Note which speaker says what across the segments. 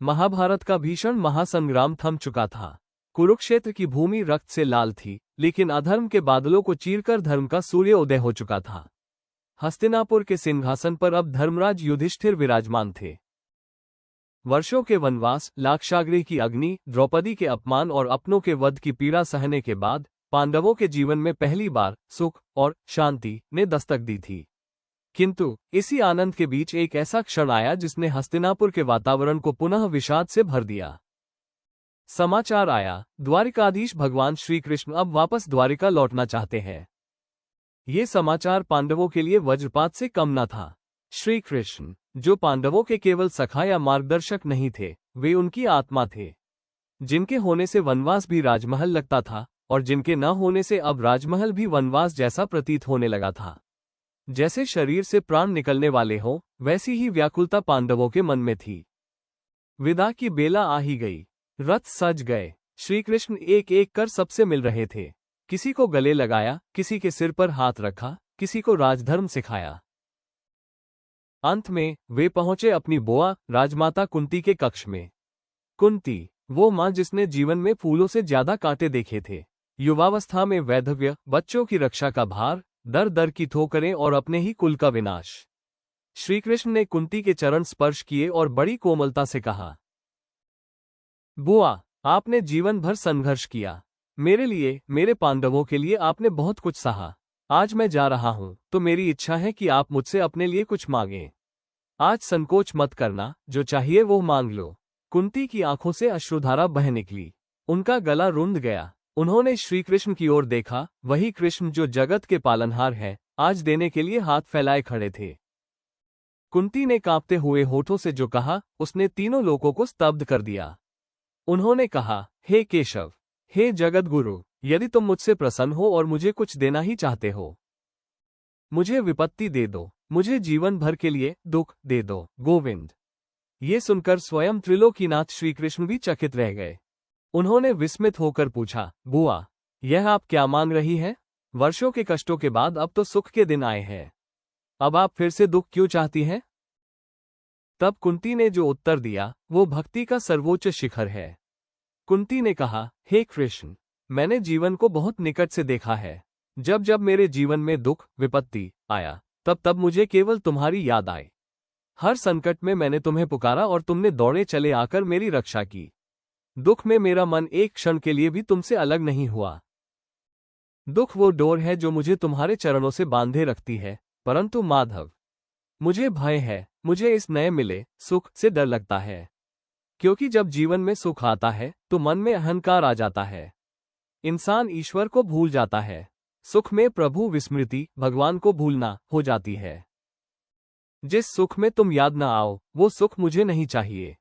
Speaker 1: महाभारत का भीषण महासंग्राम थम चुका था। कुरुक्षेत्र की भूमि रक्त से लाल थी, लेकिन अधर्म के बादलों को चीरकर धर्म का सूर्य उदय हो चुका था। हस्तिनापुर के सिंहासन पर अब धर्मराज युधिष्ठिर विराजमान थे। वर्षों के वनवास, लाक्षागृह की अग्नि, द्रौपदी के अपमान और अपनों के वध की पीड़ा सहने के बाद पांडवों के जीवन में पहली बार सुख और शांति ने दस्तक दी थी। किंतु इसी आनंद के बीच एक ऐसा क्षण आया जिसने हस्तिनापुर के वातावरण को पुनः विषाद से भर दिया। समाचार आया, द्वारिकाधीश भगवान श्री कृष्ण अब वापस द्वारिका लौटना चाहते हैं। ये समाचार पांडवों के लिए वज्रपात से कम न था। श्री कृष्ण, जो पांडवों के केवल सखा या मार्गदर्शक नहीं थे, वे उनकी आत्मा थे, जिनके होने से वनवास भी राजमहल लगता था और जिनके न होने से अब राजमहल भी वनवास जैसा प्रतीत होने लगा था। जैसे शरीर से प्राण निकलने वाले हों, वैसी ही व्याकुलता पांडवों के मन में थी। विदा की बेला आ ही गई, रथ सज गए। श्रीकृष्ण एक एक कर सबसे मिल रहे थे। किसी को गले लगाया, किसी के सिर पर हाथ रखा, किसी को राजधर्म सिखाया। अंत में वे पहुंचे अपनी बुआ राजमाता कुंती के कक्ष में। कुंती, वो मां जिसने जीवन में फूलों से ज्यादा कांटे देखे थे। युवावस्था में वैधव्य, बच्चों की रक्षा का भार, दर दर की ठोकरें और अपने ही कुल का विनाश। श्रीकृष्ण ने कुंती के चरण स्पर्श किए और बड़ी कोमलता से कहा, बुआ, आपने जीवन भर संघर्ष किया। मेरे लिए, मेरे पांडवों के लिए आपने बहुत कुछ सहा। आज मैं जा रहा हूं, तो मेरी इच्छा है कि आप मुझसे अपने लिए कुछ मांगें। आज संकोच मत करना, जो चाहिए वो मांग लो। कुंती की आंखों से अश्रुधारा बह निकली। उनका गला रुंध गया। उन्होंने श्रीकृष्ण की ओर देखा, वही कृष्ण जो जगत के पालनहार है, आज देने के लिए हाथ फैलाए खड़े थे। कुंती ने कांपते हुए होठों से जो कहा, उसने तीनों लोगों को स्तब्ध कर दिया। उन्होंने कहा, हे केशव, हे जगत गुरु, यदि तुम मुझसे प्रसन्न हो और मुझे कुछ देना ही चाहते हो, मुझे विपत्ति दे दो, मुझे जीवन भर के लिए दुख दे दो, गोविंद। ये सुनकर स्वयं त्रिलोकीनाथ श्रीकृष्ण भी चकित रह गए। उन्होंने विस्मित होकर पूछा, बुआ, यह आप क्या मांग रही है? वर्षों के कष्टों के बाद अब तो सुख के दिन आए हैं। अब आप फिर से दुख क्यों चाहती हैं? तब कुंती ने जो उत्तर दिया, वो भक्ति का सर्वोच्च शिखर है। कुंती ने कहा, हे कृष्ण, मैंने जीवन को बहुत निकट से देखा है। जब जब मेरे जीवन में दुख, विपत्ति आया, तब तब मुझे केवल तुम्हारी याद आई। हर संकट में मैंने तुम्हें पुकारा और तुमने दौड़े चले आकर मेरी रक्षा की। दुख में मेरा मन एक क्षण के लिए भी तुमसे अलग नहीं हुआ। दुख वो डोर है जो मुझे तुम्हारे चरणों से बांधे रखती है, परंतु माधव, मुझे भय है, मुझे इस नए मिले सुख से डर लगता है। क्योंकि जब जीवन में सुख आता है तो मन में अहंकार आ जाता है। इंसान ईश्वर को भूल जाता है। सुख में प्रभु विस्मृति, भगवान को भूलना हो जाती है। जिस सुख में तुम याद न आओ, वो सुख मुझे नहीं चाहिए।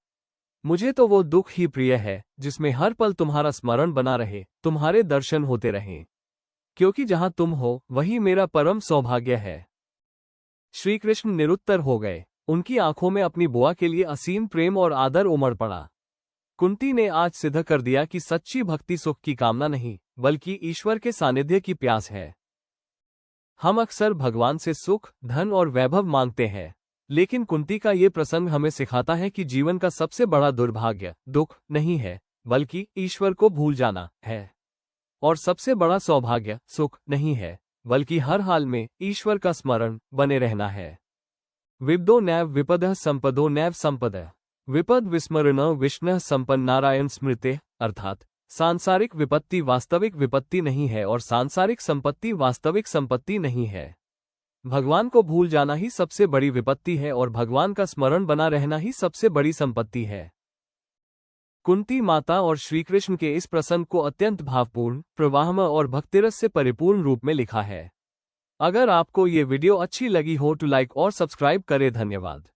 Speaker 1: मुझे तो वो दुख ही प्रिय है जिसमें हर पल तुम्हारा स्मरण बना रहे, तुम्हारे दर्शन होते रहें। क्योंकि जहां तुम हो, वही मेरा परम सौभाग्य है। श्रीकृष्ण निरुत्तर हो गए। उनकी आंखों में अपनी बुआ के लिए असीम प्रेम और आदर उमड़ पड़ा। कुंती ने आज सिद्ध कर दिया कि सच्ची भक्ति सुख की कामना नहीं, बल्कि ईश्वर के सानिध्य की प्यास है। हम अक्सर भगवान से सुख, धन और वैभव मांगते हैं, लेकिन कुंती का ये प्रसंग हमें सिखाता है कि जीवन का सबसे बड़ा दुर्भाग्य दुख नहीं है, बल्कि ईश्वर को भूल जाना है। और सबसे बड़ा सौभाग्य सुख नहीं है, बल्कि हर हाल में ईश्वर का स्मरण बने रहना है। विपदो नैव विपदः संपदो नैव संपदः, विपद विस्मरण विष्णु संपन्न नारायण स्मृते। अर्थात सांसारिक विपत्ति वास्तविक विपत्ति नहीं है और सांसारिक संपत्ति वास्तविक संपत्ति नहीं है। भगवान को भूल जाना ही सबसे बड़ी विपत्ति है और भगवान का स्मरण बना रहना ही सबसे बड़ी संपत्ति है। कुंती माता और श्रीकृष्ण के इस प्रसंग को अत्यंत भावपूर्ण, प्रवाहमय और भक्तिरस से परिपूर्ण रूप में लिखा है। अगर आपको ये वीडियो अच्छी लगी हो तो लाइक और सब्सक्राइब करें। धन्यवाद।